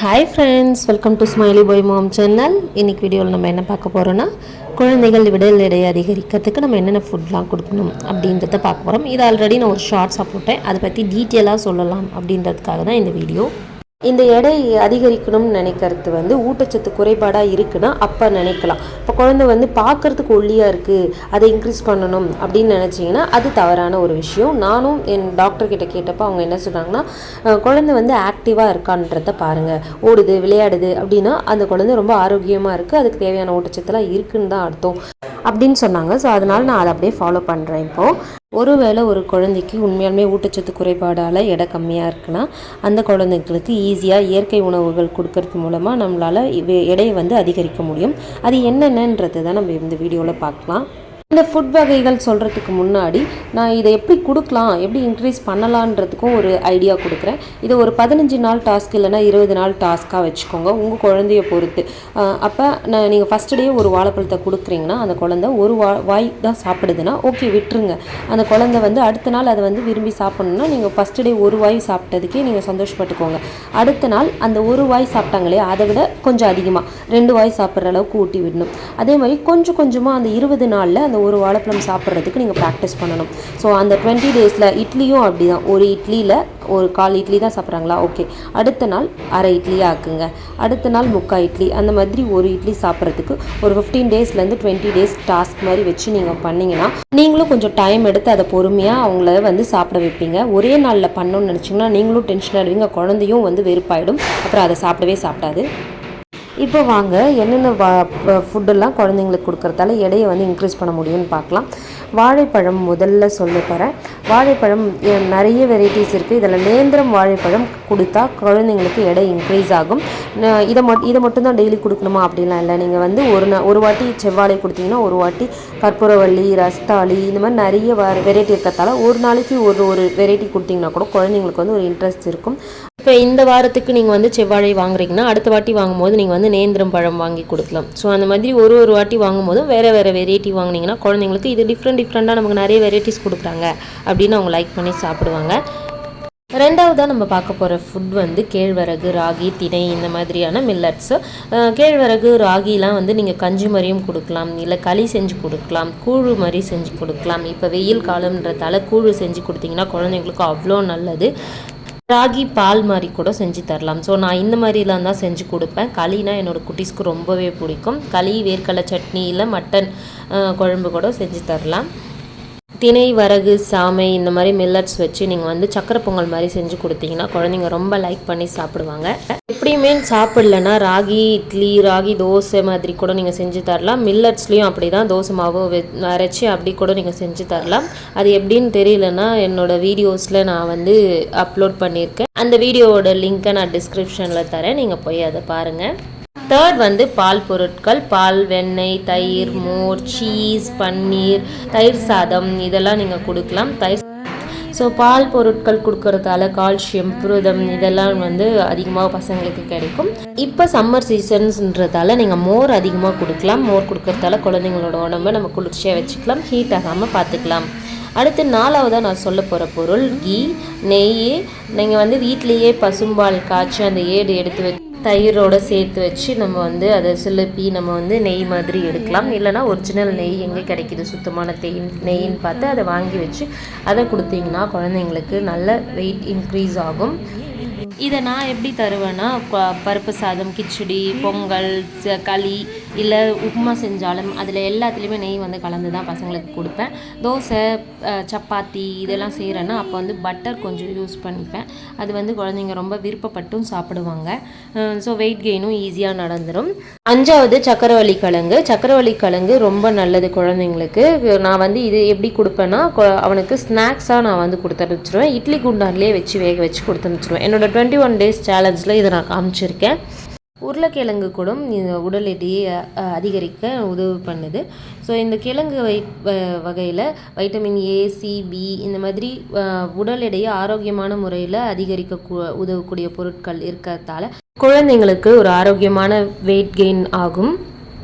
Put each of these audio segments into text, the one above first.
Hi friends, welcome to smiley boy mom channel. இன்றைக்கி வீடியோவில் நம்ம என்ன பார்க்க போகிறோன்னா, குழந்தைகள் விடல் எடையை அதிகரிக்கிறதுக்கு நம்ம என்னென்ன ஃபுட்லாம் கொடுக்கணும் அப்படின்றத பார்க்க போகிறோம். இது ஆல்ரெடி நான் ஒரு ஷார்ட்ஸாக போட்டேன், அதை பற்றி டீட்டெயிலாக சொல்லலாம் அப்படின்றதுக்காக தான் இந்த வீடியோ. இந்த எடை அதிகரிக்கணும்னு நினைக்கிறது ஊட்டச்சத்து குறைபாடாக இருக்குன்னா அப்போ நினைக்கலாம். இப்போ குழந்தை பார்க்குறதுக்கு ஒல்லியாக இருக்குது, அதை இன்க்ரீஸ் பண்ணணும் அப்படின்னு நினச்சிங்கன்னா அது தவறான ஒரு விஷயம். நானும் என் டாக்டர்கிட்ட கேட்டப்போ அவங்க என்ன சொன்னாங்கன்னா, குழந்தை ஆக்டிவாக இருக்கான்றத பாருங்கள், ஓடுது விளையாடுது அப்படின்னா அந்த குழந்தை ரொம்ப ஆரோக்கியமாக இருக்குது, அதுக்கு தேவையான ஊட்டச்சத்துலாம் இருக்குன்னு தான் அர்த்தம் அப்படின்னு சொன்னாங்க. ஸோ அதனால் நான் அதை அப்படியே ஃபாலோ பண்ணுறேன். இப்போது ஒருவேளை ஒரு குழந்தைக்கு உண்மையாலுமே ஊட்டச்சத்து குறைபாடால் எடை கம்மியாக இருக்குன்னா அந்த குழந்தைங்களுக்கு ஈஸியாக இயற்கை உணவுகள் கொடுக்கறது மூலமாக நம்மளால் எடையை அதிகரிக்க முடியும். அது என்னென்னன்றது தான் நம்ம இந்த வீடியோவில் பார்க்கலாம். இந்த ஃபுட் வகைகள் சொல்கிறதுக்கு முன்னாடி நான் இதை எப்படி கொடுக்கலாம், எப்படி இன்க்ரீஸ் பண்ணலான்றதுக்கும் ஒரு ஐடியா கொடுக்குறேன். இதை ஒரு 15 நாள் டாஸ்க் இல்லைனா 20 நாள் டாஸ்க்காக வச்சுக்கோங்க, உங்கள் குழந்தைய பொறுத்து. அப்போ நீங்கள் ஃபஸ்ட் டே ஒரு வாழைப்பழத்தை கொடுக்குறீங்கன்னா அந்த குழந்தை ஒரு வாய் தான் சாப்பிடுதுன்னா ஓகே விட்டுருங்க. அந்த குழந்தை அடுத்த நாள் அதை விரும்பி சாப்பிட்ணுன்னா நீங்கள் ஃபஸ்ட் டே ஒரு வாய் சாப்பிட்டதுக்கே நீங்கள் சந்தோஷப்பட்டுக்கோங்க. அடுத்த நாள் அந்த ஒரு வாய் சாப்பிட்டாங்களே அதை விட கொஞ்சம் அதிகமாக 2 வாய் சாப்பிட்ற அளவுக்கு ஊட்டி விடணும். அதே மாதிரி கொஞ்சம் கொஞ்சமாக அந்த 20 நாளில் அந்த ஒரு வாழைப்பழம் சாப்பிட்றதுக்கு நீங்கள் ப்ராக்டிஸ் பண்ணணும். ஸோ அந்த 20 டேஸில் இட்லியும் அப்படி தான், ஒரு இட்லியில் ஒரு 1/4 இட்லி தான் சாப்பிட்றாங்களா, ஓகே அடுத்த நாள் அரை இட்லியாக ஆக்குங்க, அடுத்த நாள் 3/4 இட்லி, அந்த மாதிரி ஒரு இட்லி சாப்பிட்றதுக்கு ஒரு 15 டேஸ்லேருந்து 20 டேஸ் டாஸ்க் மாதிரி வச்சு நீங்கள் பண்ணிங்கன்னா நீங்களும் கொஞ்சம் டைம் எடுத்து அதை பொறுமையாக அவங்கள சாப்பிட வைப்பீங்க. ஒரே நாளில் பண்ணணும்னு நினச்சிங்கன்னா நீங்களும் டென்ஷன் ஆகிடுவீங்க, குழந்தையும் வெறுப்பாயிடும், அப்புறம் அதை சாப்பிடாது. இப்போ வாங்க என்னென்ன ஃபுட்டெல்லாம் குழந்தைங்களுக்கு கொடுக்குறதால எடையை இன்க்ரீஸ் பண்ண முடியும்னு பார்க்கலாம். வாழைப்பழம் முதல்ல சொல்ல போகிறேன். வாழைப்பழம் நிறைய வெரைட்டிஸ் இருக்குது. இதில் நேந்திரம் வாழைப்பழம் கொடுத்தா குழந்தைங்களுக்கு எடை இன்க்ரீஸ் ஆகும். இதை மட்டும்தான் டெய்லி கொடுக்கணுமா அப்படிலாம் இல்லை. நீங்கள் ஒரு வாட்டி செவ்வாழை கொடுத்தீங்கன்னா ஒரு வாட்டி கற்பூரவள்ளி, ரஸ்தாளி, இந்த மாதிரி நிறைய வெரைட்டி இருக்கிறதால ஒரு நாளைக்கு ஒரு வெரைட்டி கொடுத்தீங்கன்னா கூட குழந்தைங்களுக்கு ஒரு இன்ட்ரெஸ்ட் இருக்கும். இப்போ இந்த வாரத்துக்கு நீங்கள் செவ்வாழை வாங்குறீங்கன்னா அடுத்த வாட்டி வாங்கும்போது நீங்கள் நேந்திரம் பழம் வாங்கி கொடுக்கலாம். ஸோ அந்த மாதிரி ஒரு வாட்டி வாங்கும்போதும் வேறு வெரைட்டி வாங்கினீங்கன்னா குழந்தைங்களுக்கு இது டிஃப்ரெண்ட்டாக நமக்கு நிறைய வெரைட்டிஸ் கொடுக்குறாங்க அப்படின்னு அவங்க லைக் பண்ணி சாப்பிடுவாங்க. ரெண்டாவதாக நம்ம பார்க்க போகிற ஃபுட் கேழ்வரகு, ராகி, திணை, இந்த மாதிரியான மில்லட்ஸு. கேழ்வரகு, ராகிலாம் நீங்கள் கஞ்சி மாதிரியும் கொடுக்கலாம், இல்லை களி செஞ்சு கொடுக்கலாம், கூழு மாதிரி செஞ்சு கொடுக்கலாம். இப்போ வெயில் காலம்ன்றதால கூழு செஞ்சு கொடுத்தீங்கன்னா குழந்தைங்களுக்கு அவ்வளோ நல்லது. ராகி பால் மாதிரி கூட செஞ்சு தரலாம். ஸோ நான் இந்த மாதிரிலாம் தான் செஞ்சு கொடுப்பேன். களினா என்னோடய குட்டீஸ்க்கு ரொம்பவே பிடிக்கும். களி, வேர்க்கடலை சட்னி, இல்லை மட்டன் குழம்பு கூட செஞ்சு தரலாம். திணை, வரகு, சாமை, இந்த மாதிரி மில்லட்ஸ் வச்சு நீங்கள் சக்கரை பொங்கல் மாதிரி செஞ்சு கொடுத்தீங்கன்னா குழந்தைங்க ரொம்ப லைக் பண்ணி சாப்பிடுவாங்க. எப்படியுமே சாப்பிட்லன்னா ராகி இட்லி, ராகி தோசை மாதிரி கூட நீங்கள் செஞ்சு தரலாம். மில்லட்ஸ்லேயும் அப்படி தான், தோசை மாவு அரைச்சி அப்படி கூட நீங்கள் செஞ்சு தரலாம். அது எப்படின்னு தெரியலன்னா என்னோடய வீடியோஸில் நான் அப்லோட் பண்ணியிருக்கேன். அந்த வீடியோவோட லிங்க்கை நான் டிஸ்கிரிப்ஷனில் தரேன், நீங்கள் போய் அதை பாருங்கள். தேர்ட் பால் பொருட்கள், பால், வெண்ணெய், தயிர், மோர், சீஸ், பன்னீர், தயிர் சாதம், இதெல்லாம் நீங்கள் கொடுக்கலாம். ஸோ பால் பொருட்கள் கொடுக்கறதால கால்சியம், புரதம் இதெல்லாம் அதிகமாக பசங்களுக்கு கிடைக்கும். இப்போ சம்மர் சீசன்ஸ்ன்றதால நீங்கள் மோர் அதிகமாக கொடுக்கலாம். மோர் கொடுக்கறதால குழந்தைங்களோட உடம்பை நம்ம குளிர்ச்சியாக வச்சுக்கலாம், ஹீட் ஆகாமல் பார்த்துக்கலாம். அடுத்து 4வதாக நான் சொல்ல போகிற பொருள் கீ, நெய். நீங்கள் வீட்டிலையே பசும்பால் காய்ச்சி அந்த ஏடு எடுத்து தயிரோடு சேர்த்து வச்சு நம்ம அதை சிலுப்பி நம்ம நெய் மாதிரி எடுக்கலாம். இல்லைனா ஒரிஜினல் நெய் எங்கே கிடைக்கிது, சுத்தமான நெய்ன்னு பார்த்து அதை வாங்கி வச்சு அதை கொடுத்தீங்கன்னா குழந்தைங்களுக்கு நல்ல வெயிட் இன்க்ரீஸ் ஆகும். இதை நான் எப்படி தருவேன்னா, பருப்பு சாதம், கிச்சடி, பொங்கல், களி, இல்லை உப்புமா செஞ்சாலும் அதில் எல்லாத்துலேயுமே நெய் கலந்து தான் பசங்களுக்கு கொடுப்பேன். தோசை, சப்பாத்தி இதெல்லாம் செய்கிறேன்னா அப்போ பட்டர் கொஞ்சம் யூஸ் பண்ணிப்பேன். அது குழந்தைங்க ரொம்ப விருப்பப்பட்டும் சாப்பிடுவாங்க. ஸோ வெயிட் கெயினும் ஈஸியாக நடந்துடும். 5வது சக்கரவள்ளி கிழங்கு. சக்கரவள்ளி கிழங்கு ரொம்ப நல்லது குழந்தைங்களுக்கு. நான் இது எப்படி கொடுப்பேன்னா, அவனுக்கு ஸ்நாக்ஸாக நான் கொடுத்து அனுப்பிச்சிடுவேன். இட்லி குண்டான்லேயே வச்சு வேக வச்சு கொடுத்து அனுப்பிச்சிடுவேன். என்னோட 21 days சேலஞ்சில் இதை நான் காமிச்சிருக்கேன். உருளைக்கிழங்கு கூட இந்த உடல் எடையை அதிகரிக்க உதவி பண்ணுது. ஸோ இந்த கிழங்கு வகையில் வைட்டமின் ஏ, சி, பி இந்த மாதிரி உடல் எடையை ஆரோக்கியமான முறையில் அதிகரிக்க உதவக்கூடிய பொருட்கள் இருக்கிறதால குழந்தைங்களுக்கு ஒரு ஆரோக்கியமான வெயிட் கெயின் ஆகும்.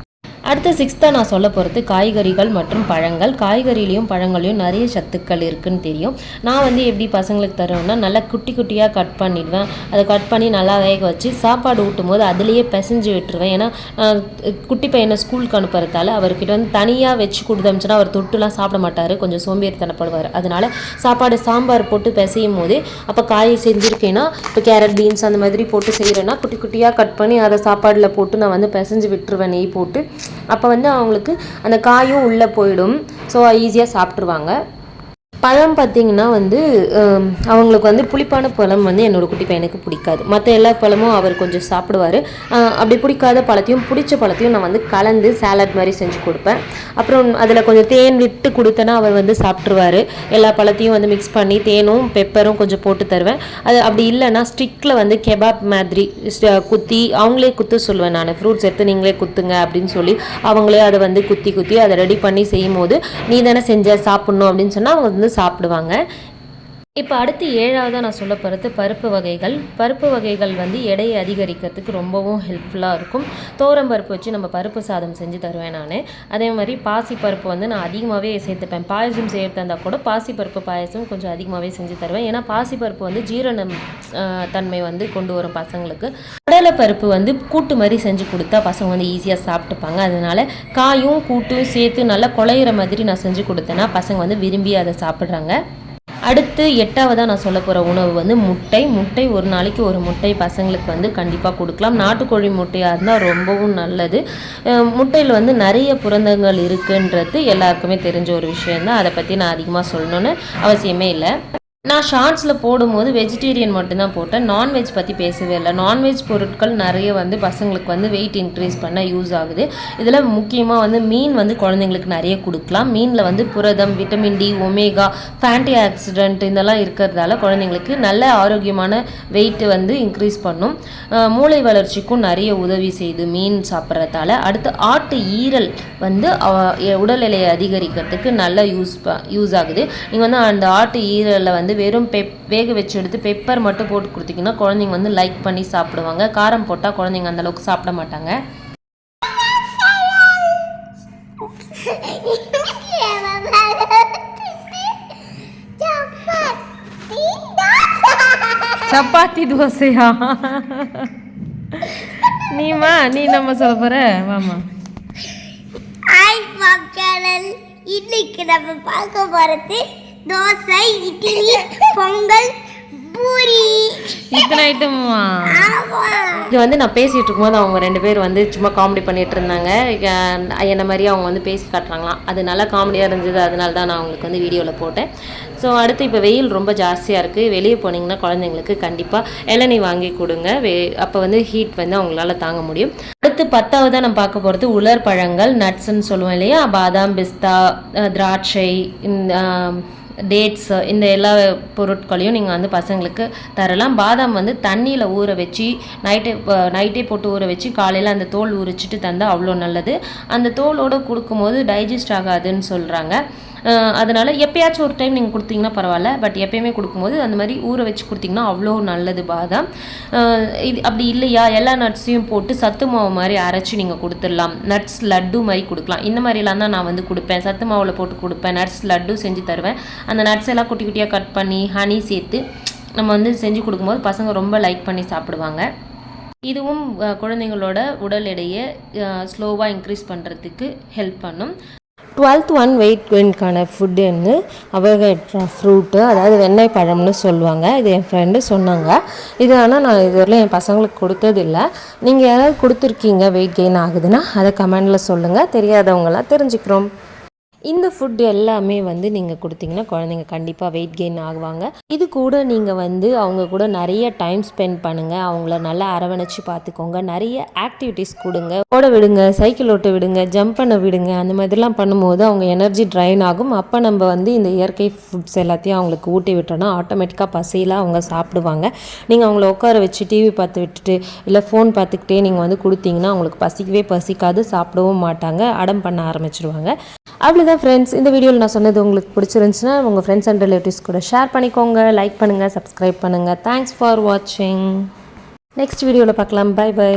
அடுத்து 6th நான் சொல்ல போகிறது காய்கறிகள் மற்றும் பழங்கள். காய்கறிலையும் பழங்களையும் நிறைய சத்துக்கள் இருக்குதுன்னு தெரியும். நான் வந்து எப்படி பசங்களுக்கு தருவேன்னா, நல்லா குட்டி குட்டியாக கட் பண்ணிடுவேன். அதை கட் பண்ணி நல்லா வேக வச்சு சாப்பாடு ஊட்டும் போது அதுலேயே பிசைஞ்சு விட்டுருவேன். ஏன்னா குட்டி பையனை ஸ்கூலுக்கு அனுப்புறதால அவர்கிட்ட வந்து தனியாக வச்சு கொடுத்தமிச்சுன்னா அவர் தொட்டுலாம் சாப்பிட மாட்டார், கொஞ்சம் சோம்பேறித்தனப்படுவார். அதனால் சாப்பாடு சாம்பார் போட்டு பிசையும் போது அப்போ காய் செஞ்சுருக்கேன்னா, இப்போ கேரட் பீன்ஸ் அந்த மாதிரி போட்டு செய்கிறேன்னா குட்டி குட்டியாக கட் பண்ணி அதை சாப்பாடில் போட்டு நான் வந்து பிசைஞ்சு விட்டுருவேன் நெய் போட்டு. அப்போ வந்து அவங்களுக்கு அந்த காயும் உள்ளே போயிடும். ஸோ ஈஸியாக சாப்பிட்ருவாங்க. பழம் பார்த்திங்கன்னா வந்து அவங்களுக்கு வந்து புளிப்பான பழம் வந்து என்னோடய குட்டி பையனுக்கு பிடிக்காது. மற்ற எல்லா பழமும் அவர் கொஞ்சம் சாப்பிடுவார். அப்படி பிடிக்காத பழத்தையும் பிடிச்ச பழத்தையும் நான் வந்து கலந்து சாலட் மாதிரி செஞ்சு கொடுப்பேன். அப்புறம் அதில் கொஞ்சம் தேன் விட்டு கொடுத்தேன்னா அவர் வந்து சாப்பிட்ருவார். எல்லா பழத்தையும் வந்து மிக்ஸ் பண்ணி தேனும் பெப்பரும் கொஞ்சம் போட்டு தருவேன். அது அப்படி இல்லைன்னா ஸ்டிக்கில் வந்து கெபாப் மாதிரி குத்தி அவங்களே குத்த சொல்லுவேன். நான் ஃப்ரூட்ஸ் எடுத்து நீங்களே குத்துங்க அப்படின்னு சொல்லி அவங்களே அதை வந்து குத்தி அதை ரெடி பண்ணி செய்யும் போது நீ தானே செஞ்ச சாப்பிட்ணும் அப்படின்னு சொன்னால் அவங்க வந்து சாப்பிடுவாங்க. இப்போ அடுத்து 7ஆவதாக நான் சொல்ல போகிறது பருப்பு வகைகள். பருப்பு வகைகள் வந்து எடையை அதிகரிக்கிறதுக்கு ரொம்பவும் ஹெல்ப்ஃபுல்லாக இருக்கும். பருப்பு வச்சு நம்ம பருப்பு சாதம் செஞ்சு தருவேன் நான். அதே மாதிரி பாசிப்பருப்பு வந்து நான் அதிகமாகவே சேர்த்துப்பேன். பாயசம் செய்யறது இருந்தால் கூட பாசிப்பருப்பு பாயசம் கொஞ்சம் அதிகமாகவே செஞ்சு தருவேன். ஏன்னா பாசிப்பருப்பு வந்து ஜீரணம் தன்மை வந்து கொண்டு வரும் பசங்களுக்கு. கடலை பருப்பு வந்து கூட்டு மாதிரி செஞ்சு கொடுத்தா பசங்க வந்து ஈஸியாக சாப்பிட்டுப்பாங்க. அதனால் காயும் கூட்டும் சேர்த்து நல்லா குழையிற மாதிரி நான் செஞ்சு கொடுத்தேன்னா பசங்க வந்து விரும்பி அதை சாப்பிட்றாங்க. அடுத்து 8ஆவதாக நான் சொல்ல போகிற உணவு வந்து முட்டை. ஒரு நாளைக்கு ஒரு முட்டை பசங்களுக்கு வந்து கண்டிப்பாக கொடுக்கலாம். நாட்டுக்கோழி முட்டையாக இருந்தால் ரொம்பவும் நல்லது. முட்டையில் வந்து நிறைய புரதங்கள் இருக்குன்றது எல்லாருக்குமே தெரிஞ்ச ஒரு விஷயந்தான். அதை பற்றி நான் அதிகமாக சொல்லணுன்னு அவசியமே இல்லை. நான் ஷார்ட்ஸில் போடும்போது வெஜிடேரியன் மட்டும்தான் போட்டேன். நான்வெஜ் பற்றி பேசவே இல்லை. நான்வெஜ் பொருட்கள் நிறைய வந்து பசங்களுக்கு வந்து வெயிட் இன்க்ரீஸ் பண்ண யூஸ் ஆகுது. இதில் முக்கியமாக வந்து மீன் வந்து குழந்தைங்களுக்கு நிறைய கொடுக்கலாம். மீனில் வந்து புரதம், vitamin D, omega, fatty accident இதெல்லாம் இருக்கிறதால குழந்தைங்களுக்கு நல்ல ஆரோக்கியமான வெயிட் வந்து இன்க்ரீஸ் பண்ணும். மூளை வளர்ச்சிக்கும் நிறைய உதவி செய்யுது மீன் சாப்பிட்றதால. அடுத்து ஆட்டு ஈரல் வந்து உடல் எடையை அதிகரிக்கிறதுக்கு நல்ல யூஸ் ஆகுது. நீங்கள் வந்து அந்த ஆட்டு ஈரலில் வந்து வெறும் வேக வச்சு எடுத்து பெப்பர் மட்டும் போட்டு கொடுத்தீங்கன்னா குழந்தைங்க வந்து லைக் பண்ணி சாப்பிடுவாங்க. காரம் போட்டால் குழந்தைங்க அந்தளவுக்கு சாப்பிட மாட்டாங்க. சப்பாத்தி தோசையா? நீ நம்ம சொல்ல போற வாமா. இன்னைக்கு நம்ம பார்க்க போறது தோசை, இட்லி, பொங்கல், பூரி, இத்தனை ஐட்டமா? இது வந்து நான் பேசிகிட்டு இருக்கும்போது அவங்க 2 பேர் வந்து சும்மா காமெடி பண்ணிகிட்டு இருந்தாங்க. என்ன மாதிரி அவங்க வந்து பேசி காட்டுறாங்களாம். அது நல்லா காமெடியாக இருந்தது. அதனால தான் நான் அவங்களுக்கு வந்து வீடியோவில் போட்டேன். ஸோ அடுத்து இப்போ வெயில் ரொம்ப ஜாஸ்தியாக இருக்குது. வெளியே போனீங்கன்னா குழந்தைங்களுக்கு கண்டிப்பாக இளநீ வாங்கி கொடுங்க. அப்போ வந்து ஹீட் வந்து அவங்களால தாங்க முடியும். அடுத்து 10ஆவதாக நம்ம பார்க்க போகிறது உலர் பழங்கள், நட்ஸ்ன்னு சொல்லுவோம் இல்லையா? பாதாம், பிஸ்தா, திராட்சை, டேட்ஸ், இந்த எல்லா பொருட்களையும் நீங்கள் வந்து பசங்களுக்கு தரலாம். பாதாம் வந்து தண்ணியில் ஊற வச்சு நைட்டே போட்டு ஊற வச்சு காலையில் அந்த தோல் உரிச்சிட்டு தந்தால் அவ்வளோ நல்லது. அந்த தோலோடு கொடுக்கும்போது டைஜஸ்ட் ஆகாதுன்னு சொல்கிறாங்க. அதனால் எப்போயாச்சும் ஒரு டைம் நீங்கள் கொடுத்தீங்கன்னா பரவாயில்ல. பட் எப்போயுமே கொடுக்கும்போது அந்த மாதிரி ஊற வச்சு கொடுத்தீங்கன்னா அவ்வளோ நல்லது பாதாம். இது அப்படி இல்லையா, எல்லா நட்ஸையும் போட்டு சத்து மாவு மாதிரி அரைச்சி நீங்கள் கொடுத்துடலாம். நட்ஸ் லட்டு மாதிரி கொடுக்கலாம். இந்த மாதிரிலாம் தான் நான் வந்து கொடுப்பேன். சத்து மாவில் போட்டு கொடுப்பேன். நட்ஸ் லட்டு செஞ்சு தருவேன். அந்த நட்ஸ் எல்லாம் குட்டி குட்டியாக கட் பண்ணி ஹனி சேர்த்து நம்ம வந்து செஞ்சு கொடுக்கும்போது பசங்க ரொம்ப லைக் பண்ணி சாப்பிடுவாங்க. இதுவும் குழந்தைங்களோட உடல் எடையை ஸ்லோவாக இன்க்ரீஸ் பண்ணுறதுக்கு ஹெல்ப் பண்ணும். 12th ஒன் வெயிட் கெயின்கான ஃபுட்டு வந்து அவகேட்ரா ஃப்ரூட்டு, அதாவது வெண்ணெய் பழம்னு சொல்லுவாங்க. இது என் ஃப்ரெண்டு சொன்னாங்க. இது ஆனால் நான் இதுவரையிலும் என் பசங்களுக்கு கொடுத்ததில்லை. நீங்கள் யாராவது கொடுத்துருக்கீங்க வெயிட் கெயின் ஆகுதுன்னா அதை கமெண்டில் சொல்லுங்கள். தெரியாதவங்களாம் தெரிஞ்சுக்கிறோம். இந்த ஃபுட் எல்லாமே வந்து நீங்கள் கொடுத்தீங்கன்னா குழந்தைங்க கண்டிப்பாக வெயிட் கெயின் ஆகுவாங்க. இது கூட நீங்கள் வந்து அவங்க கூட நிறைய டைம் ஸ்பெண்ட் பண்ணுங்கள். அவங்கள நல்லா அரவணைச்சி பார்த்துக்கோங்க. நிறைய ஆக்டிவிட்டீஸ் கொடுங்க. ஓட விடுங்க, சைக்கிள் ஓட்ட விடுங்க, ஜம்ப் பண்ண விடுங்க. அந்த மாதிரிலாம் பண்ணும்போது அவங்க எனர்ஜி ட்ரைன் ஆகும். அப்போ நம்ம வந்து இந்த இயற்கை ஃபுட்ஸ் எல்லாத்தையும் அவங்களுக்கு ஊட்டி விட்டோன்னா ஆட்டோமேட்டிக்காக பசியில் அவங்க சாப்பிடுவாங்க. நீங்கள் அவங்கள உட்கார வச்சு டிவி பார்த்து விட்டுட்டு இல்லை ஃபோன் பார்த்துக்கிட்டே நீங்கள் வந்து கொடுத்தீங்கன்னா அவங்களுக்கு பசிக்கவே பசிக்காது, சாப்பிடவும் மாட்டாங்க, அடம் பண்ண ஆரம்பிச்சிடுவாங்க. அவ்வளோதான் ஃப்ரெண்ட்ஸ். இந்த வீடியோவில் நான் சொன்னது உங்களுக்கு பிடிச்சிருந்துச்சுன்னா உங்கள் ஃப்ரெண்ட்ஸ் அண்ட் ரிலேட்டிவ்ஸ் கூட ஷேர் பண்ணிக்கோங்க, லைக் பண்ணுங்கள், சப்ஸ்கிரைப் பண்ணுங்கள். தேங்க்ஸ் ஃபார் வாட்சிங். நெக்ஸ்ட் வீடியோவில் பார்க்கலாம். Bye by.